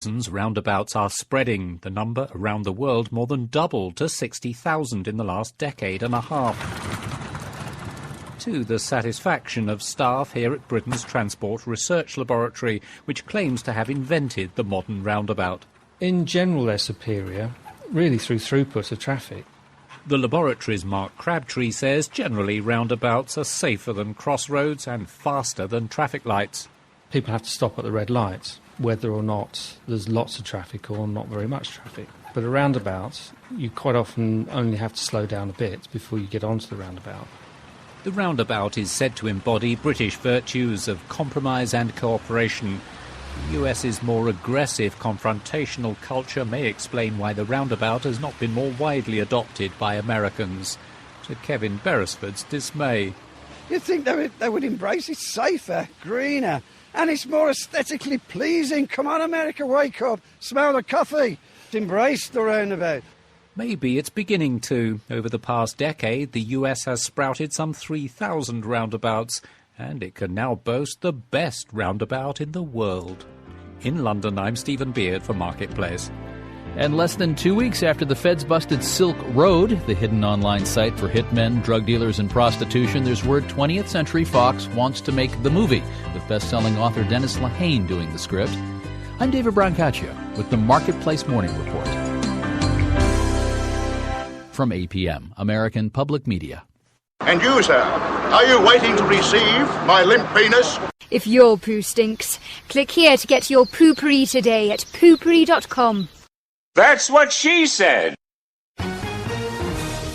Roundabouts are spreading. The number around the world more than doubled to 60,000 in the last decade and a half. To the satisfaction of staff here at Britain's Transport Research Laboratory, which claims to have invented the modern roundabout. In general, they're superior, really through throughput of traffic. The laboratory's Mark Crabtree says generally roundabouts are safer than crossroads and faster than traffic lights. People have to stop at the red lights, whether or not there's lots of traffic or not very much traffic. But a roundabout, you quite often only have to slow down a bit before you get onto the roundabout. The roundabout is said to embody British virtues of compromise and cooperation. The US's more aggressive confrontational culture may explain why the roundabout has not been more widely adopted by Americans, to Kevin Beresford's dismay. You'd think they would embrace it. Safer, greener, and it's more aesthetically pleasing. Come on, America, wake up. Smell the coffee. Embrace the roundabout. Maybe it's beginning to. Over the past decade, the US has sprouted some 3,000 roundabouts, and it can now boast the best roundabout in the world. In London, I'm Stephen Beard for Marketplace. And less than 2 weeks after the feds busted Silk Road, the hidden online site for hitmen, drug dealers, and prostitution, there's word 20th Century Fox wants to make the movie, with best-selling author Dennis Lehane doing the script. I'm David Brancaccio with the Marketplace Morning Report. From APM, American Public Media. And you, sir, are you waiting to receive my limp penis? If your poo stinks, click here to get your poopery today at poopery.com. That's what she said.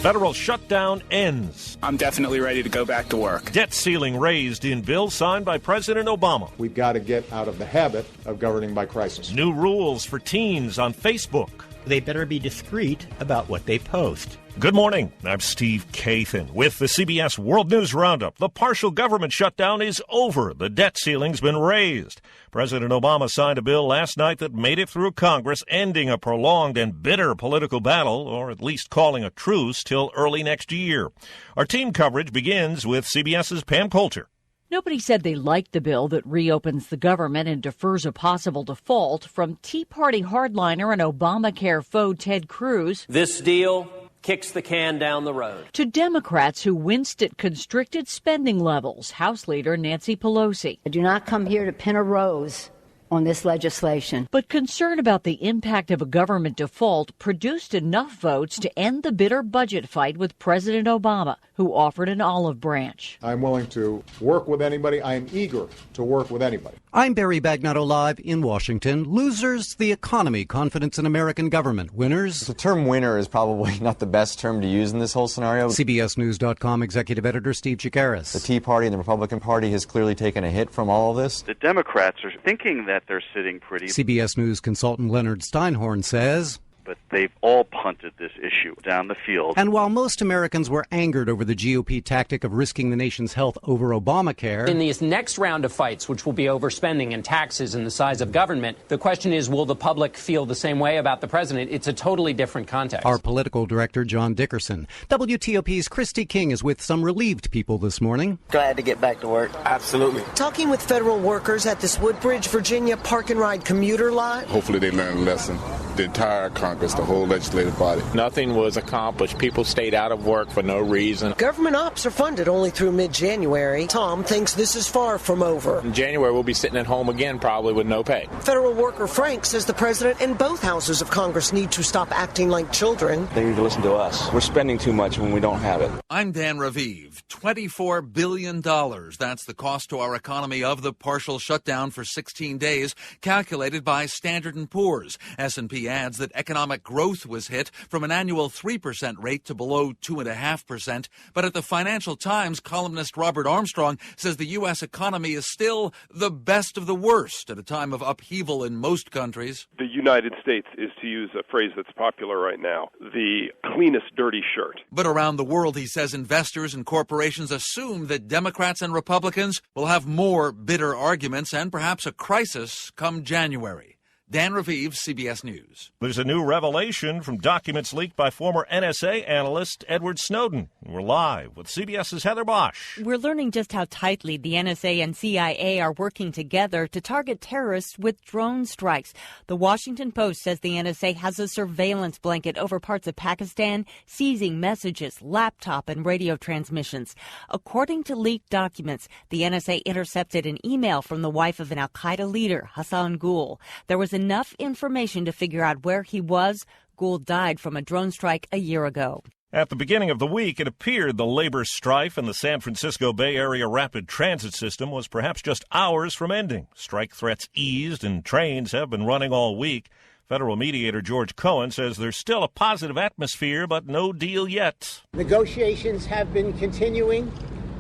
Federal shutdown ends. I'm definitely ready to go back to work. Debt ceiling raised in bill signed by President Obama. We've got to get out of the habit of governing by crisis. New rules for teens on Facebook. They better be discreet about what they post. Good morning. I'm Steve Kathan with the CBS World News Roundup. The partial government shutdown is over. The debt ceiling's been raised. President Obama signed a bill last night that made it through Congress, ending a prolonged and bitter political battle, or at least calling a truce till early next year. Our team coverage begins with CBS's Pam Coulter. Nobody said they liked the bill that reopens the government and defers a possible default, from Tea Party hardliner and Obamacare foe Ted Cruz. This deal kicks the can down the road. To Democrats who winced at constricted spending levels. House Leader Nancy Pelosi. I do not come here to pin a rose on this legislation. But concern about the impact of a government default produced enough votes to end the bitter budget fight with President Obama, who offered an olive branch. I'm willing to work with anybody. I am eager to work with anybody. I'm Barry Bagnotto live in Washington. Losers, the economy, confidence in American government. Winners. The term winner is probably not the best term to use in this whole scenario. CBSNews.com executive editor Steve Chikaris. The Tea Party and the Republican Party has clearly taken a hit from all of this. The Democrats are thinking that they're sitting pretty. CBS News consultant Leonard Steinhorn says, but they've all punted this issue down the field. And while most Americans were angered over the GOP tactic of risking the nation's health over Obamacare, in this next round of fights, which will be over spending and taxes and the size of government, the question is, will the public feel the same way about the president? It's a totally different context. Our political director, John Dickerson. WTOP's Christy King is with some relieved people this morning. Glad to get back to work. Absolutely. Talking with federal workers at this Woodbridge, Virginia park and ride commuter lot. Hopefully they learn a lesson. The entire Congress, the whole legislative body. Nothing was accomplished. People stayed out of work for no reason. Government ops are funded only through mid-January. Tom thinks this is far from over. In January, we'll be sitting at home again, probably with no pay. Federal worker Frank says the president and both houses of Congress need to stop acting like children. They need to listen to us. We're spending too much when we don't have it. I'm Dan Raviv. $24 billion. That's the cost to our economy of the partial shutdown for 16 days, calculated by Standard & Poor's. S&P adds that economic growth was hit from an annual 3% rate to below 2.5%. But at the Financial Times, columnist Robert Armstrong says the U.S. economy is still the best of the worst at a time of upheaval in most countries. The United States is, to use a phrase that's popular right now, the cleanest dirty shirt. But around the world, he says investors and corporations assume that Democrats and Republicans will have more bitter arguments and perhaps a crisis come January. Dan Raviv, CBS News. There's a new revelation from documents leaked by former NSA analyst Edward Snowden. We're live with CBS's Heather Bosch. We're learning just how tightly the NSA and CIA are working together to target terrorists with drone strikes. The Washington Post says the NSA has a surveillance blanket over parts of Pakistan, seizing messages, laptop, and radio transmissions. According to leaked documents, the NSA intercepted an email from the wife of an al-Qaeda leader, Hassan Ghul. There was enough information to figure out where he was. Ghul died from a drone strike a year ago. At the beginning of the week, it appeared the labor strife in the San Francisco Bay Area rapid transit system was perhaps just hours from ending. Strike threats eased and trains have been running all week. Federal mediator George Cohen says there's still a positive atmosphere, but no deal yet. Negotiations have been continuing.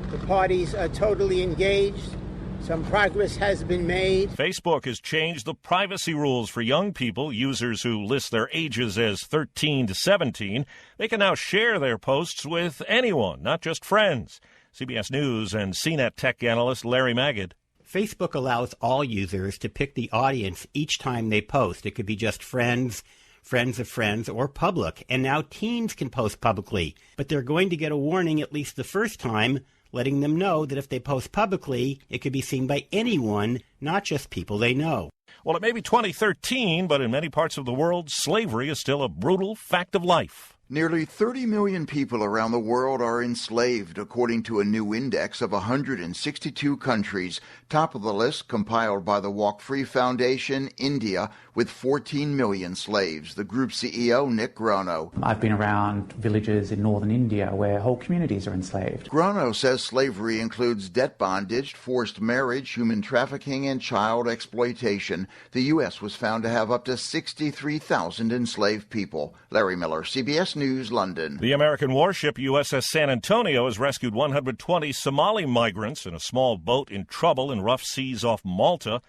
The parties are totally engaged. Some progress has been made. Facebook has changed the privacy rules for young people, users who list their ages as 13 to 17. They can now share their posts with anyone, not just friends. CBS News and CNET tech analyst Larry Magid. Facebook allows all users to pick the audience each time they post. It could be just friends, friends of friends, or public. And now teens can post publicly. But they're going to get a warning at least the first time, letting them know that if they post publicly, it could be seen by anyone, not just people they know. Well, it may be 2013, but in many parts of the world, slavery is still a brutal fact of life. Nearly 30 million people around the world are enslaved, according to a new index of 162 countries. Top of the list, compiled by the Walk Free Foundation, India, with 14 million slaves. The group CEO, Nick Grono. I've been around villages in northern India where whole communities are enslaved. Grono says slavery includes debt bondage, forced marriage, human trafficking, and child exploitation. The U.S. was found to have up to 63,000 enslaved people. Larry Miller, CBS News, London. The American warship USS San Antonio has rescued 120 Somali migrants in a small boat in trouble in rough seas off Malta.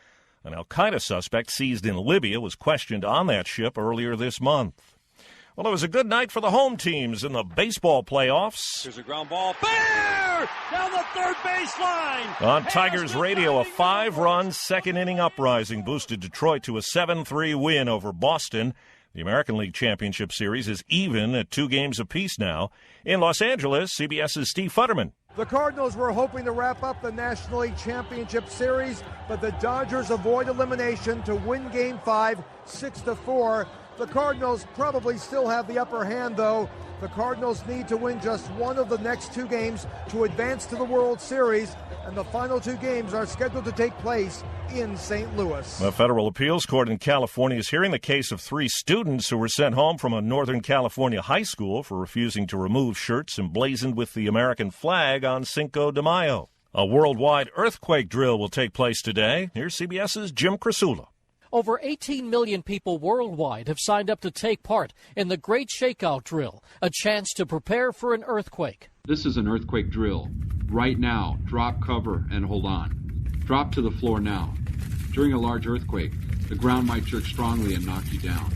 An al-Qaeda suspect seized in Libya was questioned on that ship earlier this month. Well, it was a good night for the home teams in the baseball playoffs. Here's a ground ball. Bear! Down the third baseline! On Tigers radio, a 5-run second-inning uprising boosted Detroit to a 7-3 win over Boston. The American League Championship Series is even at 2 games apiece now. In Los Angeles, CBS's Steve Futterman. The Cardinals were hoping to wrap up the National League Championship Series, but the Dodgers avoid elimination to win Game 5, 6-4. The Cardinals probably still have the upper hand, though. The Cardinals need to win just one of the next 2 games to advance to the World Series, and the final 2 games are scheduled to take place in St. Louis. The federal appeals court in California is hearing the case of 3 students who were sent home from a Northern California high school for refusing to remove shirts emblazoned with the American flag on Cinco de Mayo. A worldwide earthquake drill will take place today. Here's CBS's Jim Krasula. Over 18 million people worldwide have signed up to take part in the Great Shakeout Drill, a chance to prepare for an earthquake. This is an earthquake drill. Right now, drop cover and hold on. Drop to the floor now. During a large earthquake, the ground might jerk strongly and knock you down.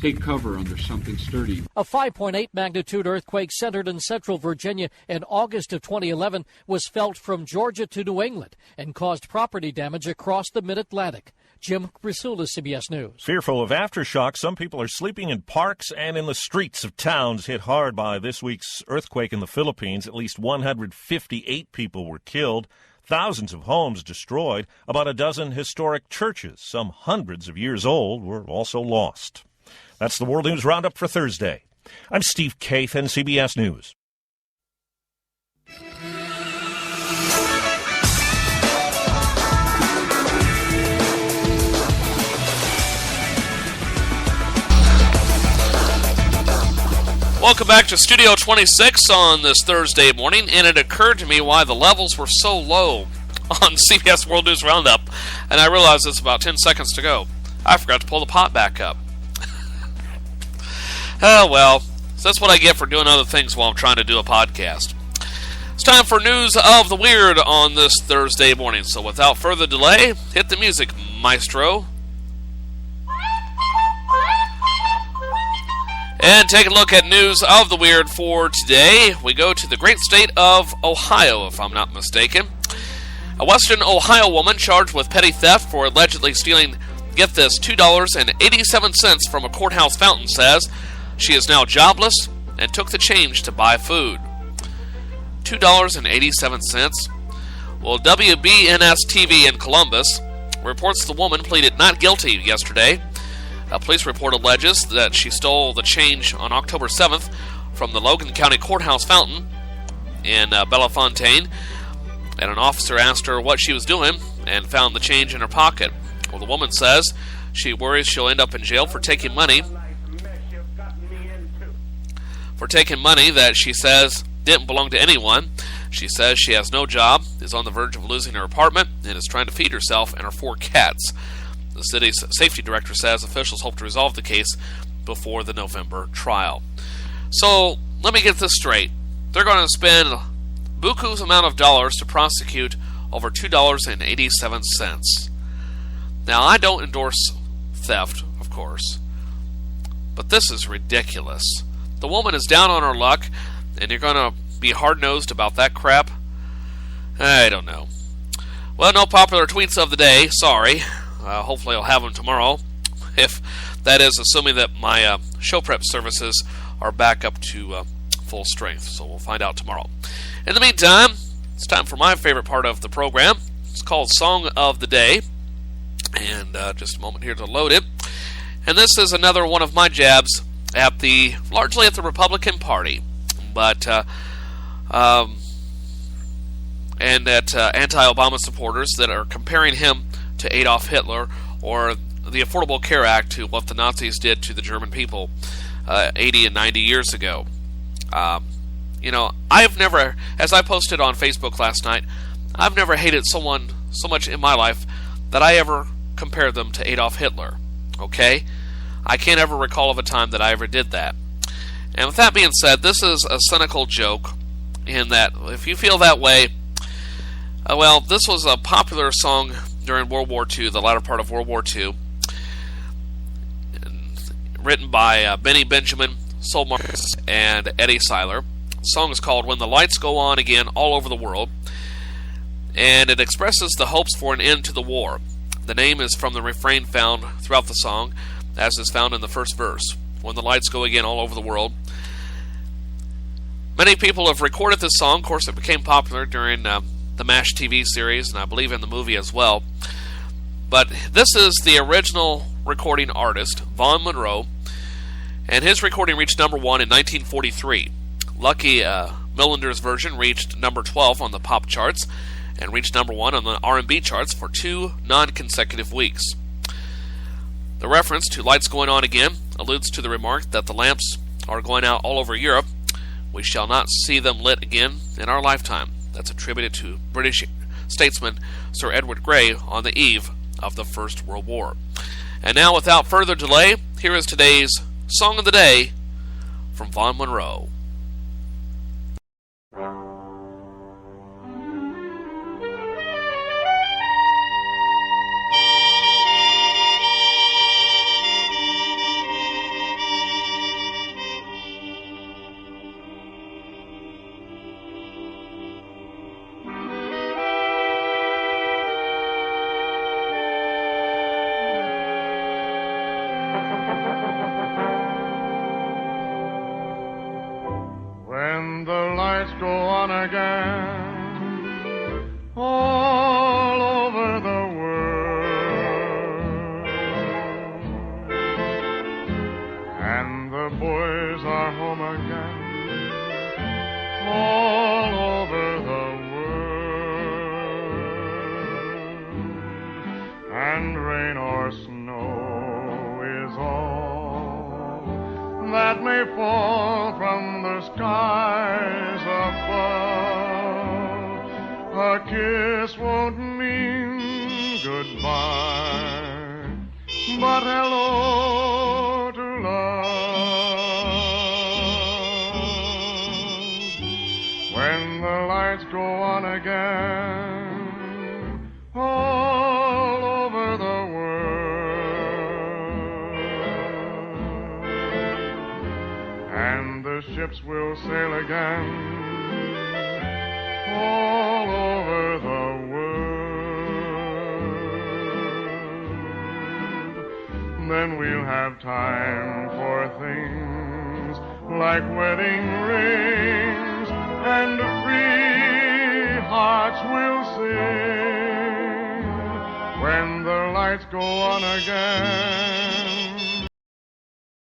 Take cover under something sturdy. A 5.8 magnitude earthquake centered in central Virginia in August of 2011 was felt from Georgia to New England and caused property damage across the mid-Atlantic. Jim Krasula, CBS News. Fearful of aftershocks, some people are sleeping in parks and in the streets of towns hit hard by this week's earthquake in the Philippines. At least 158 people were killed. Thousands of homes destroyed. About a dozen historic churches, some hundreds of years old, were also lost. That's the World News Roundup for Thursday. I'm Steve Kathan, CBS News. Welcome back to Studio 26 on this Thursday morning, and it occurred to me why the levels were so low on CBS World News Roundup, and I realized it's about 10 seconds to go. I forgot to pull the pot back up. Oh, well, so that's what I get for doing other things while I'm trying to do a podcast. It's time for News of the Weird on this Thursday morning, so without further delay, hit the music, maestro. And take a look at News of the Weird for today. We go to the great state of Ohio, if I'm not mistaken. A Western Ohio woman charged with petty theft for allegedly stealing get this, $2.87 from a courthouse fountain says she is now jobless and took the change to buy food. $2.87. Well, WBNS-TV in Columbus reports the woman pleaded not guilty yesterday. A police report alleges that she stole the change on October 7th from the Logan County Courthouse fountain in Bellefontaine, and an officer asked her what she was doing and found the change in her pocket. Well, the woman says she worries she'll end up in jail for taking money that she says didn't belong to anyone. She says she has no job, is on the verge of losing her apartment, and is trying to feed herself and her 4 cats. The city's safety director says officials hope to resolve the case before the November trial. So, let me get this straight. They're going to spend buku's amount of dollars to prosecute over $2.87. Now, I don't endorse theft, of course, but this is ridiculous. The woman is down on her luck, and you're going to be hard-nosed about that crap? I don't know. Well, no popular tweets of the day, sorry. Hopefully I'll have them tomorrow, if that is assuming that my show prep services are back up to full strength, so we'll find out tomorrow. In the meantime, it's time for my favorite part of the program. It's called Song of the Day, and just a moment here to load it. And this is another one of my jabs at largely at the Republican Party, but and at anti-Obama supporters that are comparing him to Adolf Hitler or the Affordable Care Act to what the Nazis did to the German people 80 and 90 years ago. I've never, as I posted on Facebook last night, I've never hated someone so much in my life that I ever compared them to Adolf Hitler. Okay? I can't ever recall of a time that I ever did that. And with that being said, this is a cynical joke in that if you feel that way, this was a popular song during World War II, the latter part of World War II, written by Benny Benjamin, Sol Marcus, and Eddie Seiler. The song is called When the Lights Go On Again All Over the World, and it expresses the hopes for an end to the war. The name is from the refrain found throughout the song, as is found in the first verse, When the Lights Go Again All Over the World. Many people have recorded this song. Of course, it became popular during the MASH TV series, and I believe in the movie as well. But this is the original recording artist, Vaughn Monroe, and his recording reached number 1 in 1943. Lucky Millender's version reached number 12 on the pop charts and reached number 1 on the R&B charts for 2 non-consecutive weeks. The reference to lights going on again alludes to the remark that the lamps are going out all over Europe. We shall not see them lit again in our lifetime. That's attributed to British statesman Sir Edward Grey on the eve of the First World War. And now, without further delay, here is today's Song of the Day from Vaughn Monroe. then we'll have time for things like wedding rings, and free hearts will sing when the lights go on again.